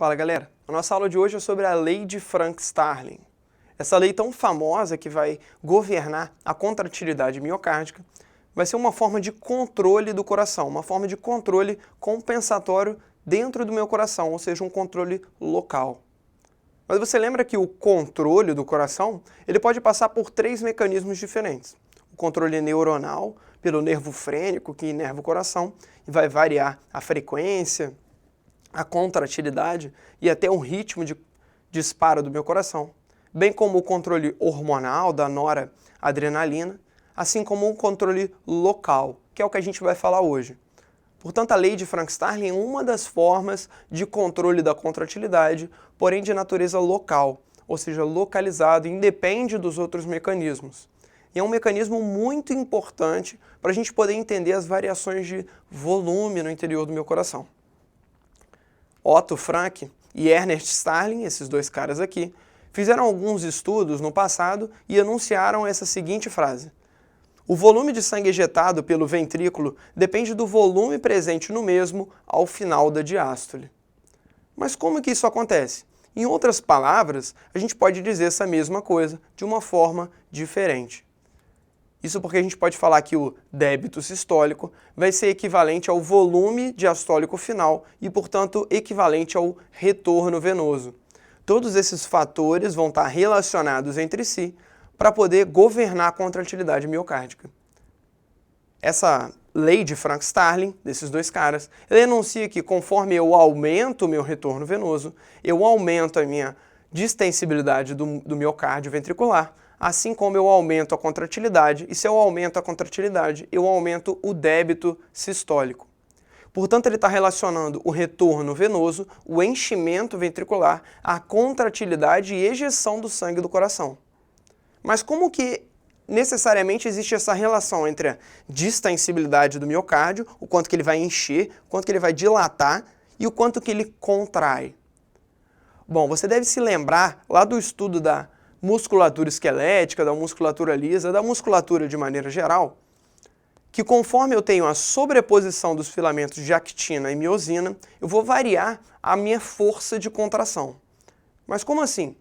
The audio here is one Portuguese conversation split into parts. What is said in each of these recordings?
Fala galera, a nossa aula de hoje é sobre a lei de Frank-Starling. Essa lei tão famosa que vai governar a contratilidade miocárdica vai ser uma forma de controle do coração, uma forma de controle compensatório dentro do meu coração, ou seja, um controle local. Mas você lembra que o controle do coração ele pode passar por três mecanismos diferentes. O controle neuronal, pelo nervo frênico que inerva o coração e vai variar a frequência, a contratilidade e até o ritmo de disparo do meu coração, bem como o controle hormonal da noradrenalina, assim como um controle local, que é o que a gente vai falar hoje. Portanto, a lei de Frank-Starling é uma das formas de controle da contratilidade, porém de natureza local, ou seja, localizado, independe dos outros mecanismos. E é um mecanismo muito importante para a gente poder entender as variações de volume no interior do meu coração. Otto Frank e Ernest Starling, esses dois caras aqui, fizeram alguns estudos no passado e anunciaram essa seguinte frase: o volume de sangue ejetado pelo ventrículo depende do volume presente no mesmo ao final da diástole. Mas como que isso acontece? Em outras palavras, a gente pode dizer essa mesma coisa de uma forma diferente. Isso porque a gente pode falar que o débito sistólico vai ser equivalente ao volume diastólico final e, portanto, equivalente ao retorno venoso. Todos esses fatores vão estar relacionados entre si para poder governar a contratilidade miocárdica. Essa lei de Frank-Starling, desses dois caras, ela enuncia que conforme eu aumento o meu retorno venoso, eu aumento a minha distensibilidade do miocárdio ventricular, assim como eu aumento a contratilidade, e se eu aumento a contratilidade, eu aumento o débito sistólico. Portanto, ele está relacionando o retorno venoso, o enchimento ventricular, a contratilidade e ejeção do sangue do coração. Mas como que necessariamente existe essa relação entre a distensibilidade do miocárdio, o quanto que ele vai encher, o quanto que ele vai dilatar e o quanto que ele contrai? Bom, você deve se lembrar lá do estudo da musculatura esquelética, da musculatura lisa, da musculatura de maneira geral, que conforme eu tenho a sobreposição dos filamentos de actina e miosina, eu vou variar a minha força de contração. Mas como assim?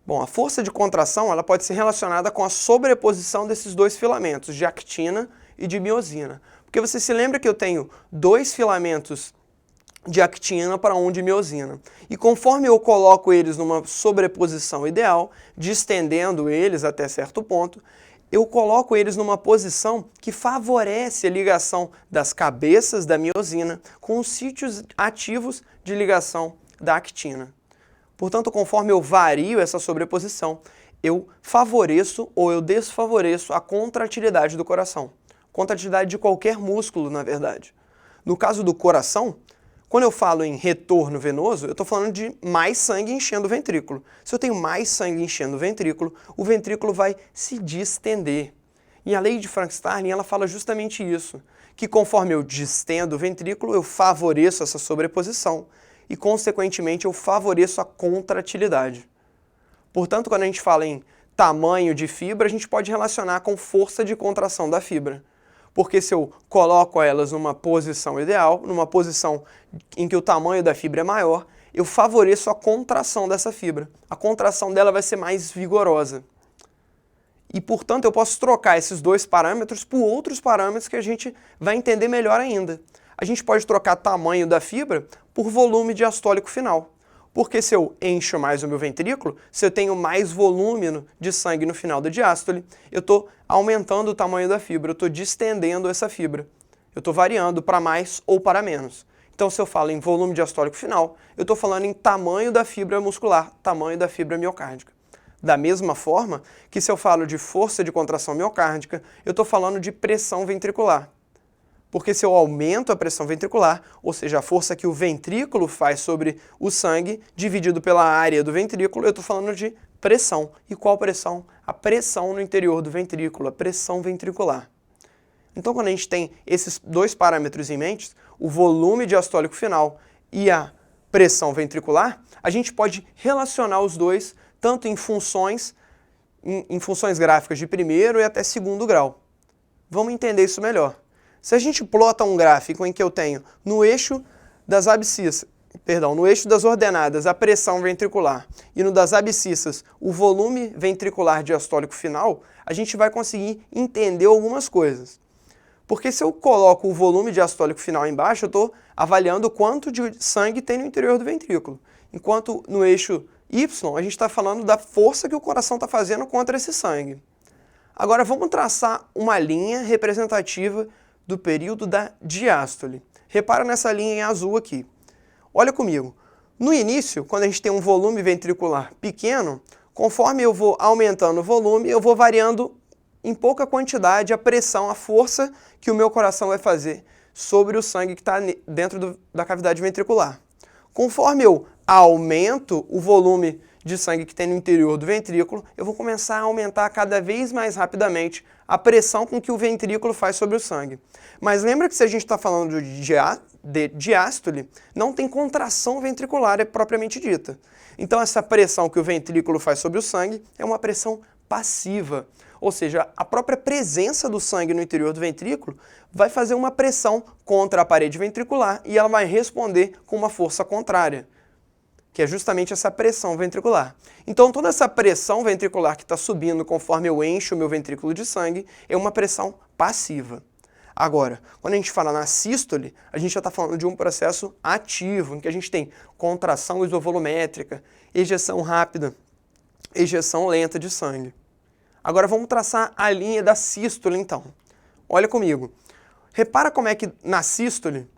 Bom, a força de contração ela pode ser relacionada com a sobreposição desses dois filamentos, de actina e de miosina. Porque você se lembra que eu tenho dois filamentos de actina para um de miosina. E conforme eu coloco eles numa sobreposição ideal, distendendo eles até certo ponto, eu coloco eles numa posição que favorece a ligação das cabeças da miosina com os sítios ativos de ligação da actina. Portanto, conforme eu vario essa sobreposição, eu favoreço ou eu desfavoreço a contratilidade do coração. Contratilidade de qualquer músculo, na verdade. No caso do coração, quando eu falo em retorno venoso, eu estou falando de mais sangue enchendo o ventrículo. Se eu tenho mais sangue enchendo o ventrículo vai se distender. E a lei de Frank-Starling ela fala justamente isso, que conforme eu distendo o ventrículo, eu favoreço essa sobreposição e, consequentemente, eu favoreço a contratilidade. Portanto, quando a gente fala em tamanho de fibra, a gente pode relacionar com força de contração da fibra. Porque se eu coloco elas numa posição ideal, numa posição em que o tamanho da fibra é maior, eu favoreço a contração dessa fibra. A contração dela vai ser mais vigorosa. E, portanto, eu posso trocar esses dois parâmetros por outros parâmetros que a gente vai entender melhor ainda. A gente pode trocar tamanho da fibra por volume diastólico final. Porque se eu encho mais o meu ventrículo, se eu tenho mais volume de sangue no final da diástole, eu estou aumentando o tamanho da fibra, eu estou distendendo essa fibra. Eu estou variando para mais ou para menos. Então, se eu falo em volume diastólico final, eu estou falando em tamanho da fibra muscular, tamanho da fibra miocárdica. Da mesma forma que se eu falo de força de contração miocárdica, eu estou falando de pressão ventricular. Porque se eu aumento a pressão ventricular, ou seja, a força que o ventrículo faz sobre o sangue, dividido pela área do ventrículo, eu estou falando de pressão. E qual pressão? A pressão no interior do ventrículo, a pressão ventricular. Então, quando a gente tem esses dois parâmetros em mente, o volume diastólico final e a pressão ventricular, a gente pode relacionar os dois tanto em funções gráficas de primeiro e até segundo grau. Vamos entender isso melhor. Se a gente plota um gráfico em que eu tenho no eixo das abscissas no eixo das ordenadas, a pressão ventricular, e no das abscissas, o volume ventricular diastólico final, a gente vai conseguir entender algumas coisas. Porque se eu coloco o volume diastólico final embaixo, eu estou avaliando quanto de sangue tem no interior do ventrículo. Enquanto no eixo Y, a gente está falando da força que o coração está fazendo contra esse sangue. Agora vamos traçar uma linha representativa do período da diástole. Repara nessa linha em azul aqui. Olha comigo. No início, quando a gente tem um volume ventricular pequeno, conforme eu vou aumentando o volume, eu vou variando em pouca quantidade a pressão, a força que o meu coração vai fazer sobre o sangue que está dentro da cavidade ventricular. Conforme eu aumento o volume de sangue que tem no interior do ventrículo, eu vou começar a aumentar cada vez mais rapidamente a pressão com que o ventrículo faz sobre o sangue. Mas lembra que se a gente está falando de diástole, não tem contração ventricular propriamente dita. Então essa pressão que o ventrículo faz sobre o sangue é uma pressão passiva. Ou seja, a própria presença do sangue no interior do ventrículo vai fazer uma pressão contra a parede ventricular e ela vai responder com uma força contrária, que é justamente essa pressão ventricular. Então toda essa pressão ventricular que está subindo conforme eu encho o meu ventrículo de sangue é uma pressão passiva. Agora, quando a gente fala na sístole, a gente já está falando de um processo ativo, em que a gente tem contração isovolumétrica, ejeção rápida, ejeção lenta de sangue. Agora vamos traçar a linha da sístole então. Olha comigo. Repara como é que na sístole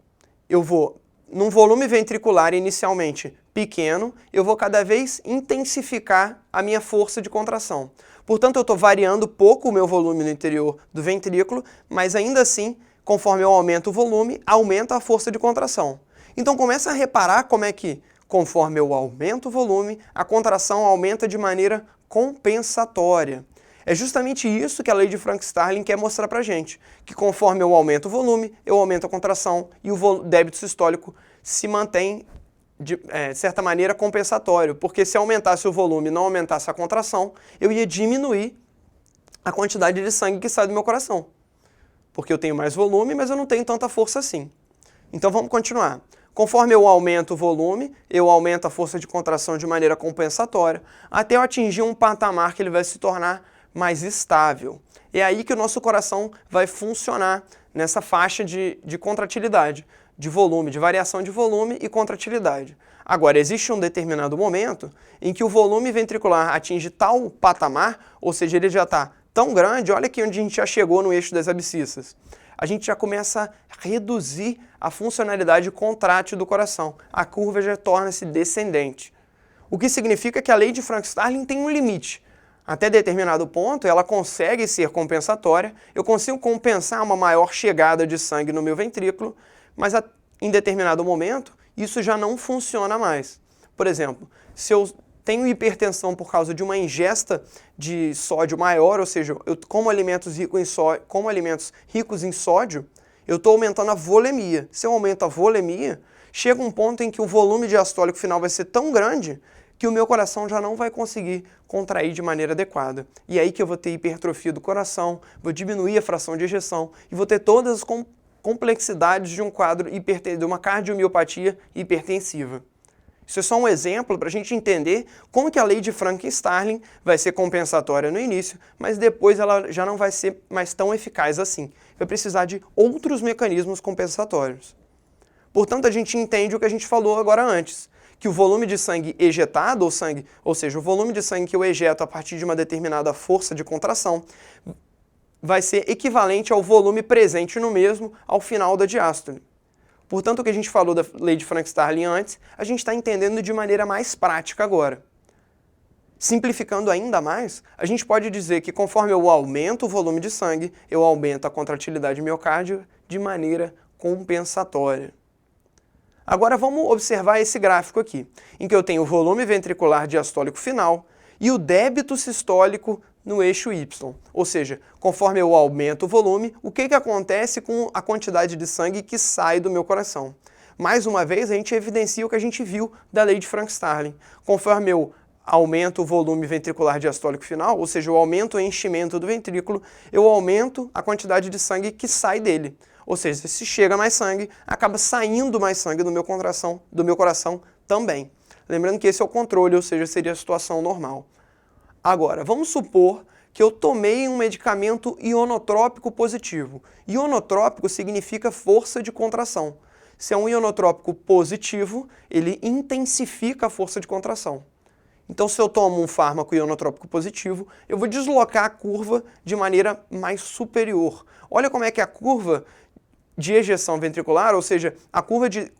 eu vou, num volume ventricular inicialmente pequeno, eu vou cada vez intensificar a minha força de contração. Portanto, eu estou variando pouco o meu volume no interior do ventrículo, mas ainda assim, conforme eu aumento o volume, aumenta a força de contração. Então começa a reparar como é que, conforme eu aumento o volume, a contração aumenta de maneira compensatória. É justamente isso que a lei de Frank-Starling quer mostrar pra gente, que conforme eu aumento o volume, eu aumento a contração e o débito sistólico se mantém de certa maneira compensatório, porque se aumentasse o volume e não aumentasse a contração, eu ia diminuir a quantidade de sangue que sai do meu coração, porque eu tenho mais volume, mas eu não tenho tanta força assim. Então vamos continuar. Conforme eu aumento o volume, eu aumento a força de contração de maneira compensatória, até eu atingir um patamar que ele vai se tornar mais estável. É aí que o nosso coração vai funcionar nessa faixa de contratilidade, de volume, de variação de volume e contratilidade. Agora, existe um determinado momento em que o volume ventricular atinge tal patamar, ou seja, ele já está tão grande, olha aqui onde a gente já chegou no eixo das abscissas. A gente já começa a reduzir a funcionalidade contrátil do coração. A curva já torna-se descendente. O que significa que a lei de Frank-Starling tem um limite. Até determinado ponto, ela consegue ser compensatória, eu consigo compensar uma maior chegada de sangue no meu ventrículo, mas em determinado momento, isso já não funciona mais. Por exemplo, se eu tenho hipertensão por causa de uma ingesta de sódio maior, ou seja, eu como alimentos ricos em sódio, eu estou aumentando a volemia. Se eu aumento a volemia, chega um ponto em que o volume diastólico final vai ser tão grande que o meu coração já não vai conseguir contrair de maneira adequada. E é aí que eu vou ter hipertrofia do coração, vou diminuir a fração de ejeção e vou ter todas as complexidades de um quadro de uma cardiomiopatia hipertensiva. Isso é só um exemplo para a gente entender como que a lei de Frank-Starling vai ser compensatória no início, mas depois ela já não vai ser mais tão eficaz assim. Vai precisar de outros mecanismos compensatórios. Portanto, a gente entende o que a gente falou agora antes, que o volume de sangue ejetado, ou seja, o volume de sangue que eu ejeto a partir de uma determinada força de contração, vai ser equivalente ao volume presente no mesmo ao final da diástole. Portanto, o que a gente falou da lei de Frank-Starling antes, a gente está entendendo de maneira mais prática agora. Simplificando ainda mais, a gente pode dizer que conforme eu aumento o volume de sangue, eu aumento a contratilidade miocárdica de maneira compensatória. Agora vamos observar esse gráfico aqui, em que eu tenho o volume ventricular diastólico final e o débito sistólico no eixo Y. Ou seja, conforme eu aumento o volume, o que acontece com a quantidade de sangue que sai do meu coração? Mais uma vez, a gente evidencia o que a gente viu da lei de Frank-Starling. Conforme eu aumento o volume ventricular diastólico final, ou seja, eu aumento o enchimento do ventrículo, eu aumento a quantidade de sangue que sai dele. Ou seja, se chega mais sangue, acaba saindo mais sangue do meu coração também. Lembrando que esse é o controle, ou seja, seria a situação normal. Agora, vamos supor que eu tomei um medicamento ionotrópico positivo. Ionotrópico significa força de contração. Se é um ionotrópico positivo, ele intensifica a força de contração. Então, se eu tomo um fármaco ionotrópico positivo, eu vou deslocar a curva de maneira mais superior. Olha como é que a curva de ejeção ventricular, ou seja, a curva de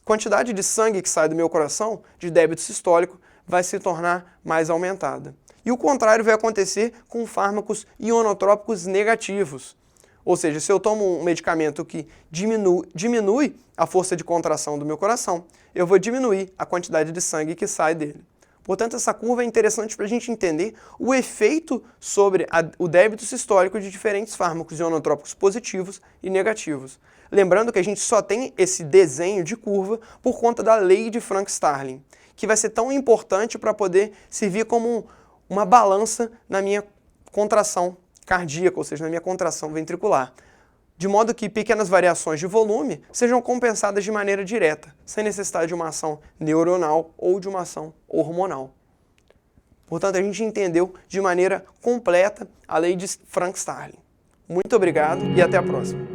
quantidade de sangue que sai do meu coração, de débito sistólico, vai se tornar mais aumentada. E o contrário vai acontecer com fármacos ionotrópicos negativos. Ou seja, se eu tomo um medicamento que diminui a força de contração do meu coração, eu vou diminuir a quantidade de sangue que sai dele. Portanto, essa curva é interessante para a gente entender o efeito sobre o débito sistólico de diferentes fármacos ionotrópicos positivos e negativos. Lembrando que a gente só tem esse desenho de curva por conta da lei de Frank-Starling, que vai ser tão importante para poder servir como uma balança na minha contração cardíaca, ou seja, na minha contração ventricular, de modo que pequenas variações de volume sejam compensadas de maneira direta, sem necessidade de uma ação neuronal ou de uma ação hormonal. Portanto, a gente entendeu de maneira completa a lei de Frank-Starling. Muito obrigado e até a próxima.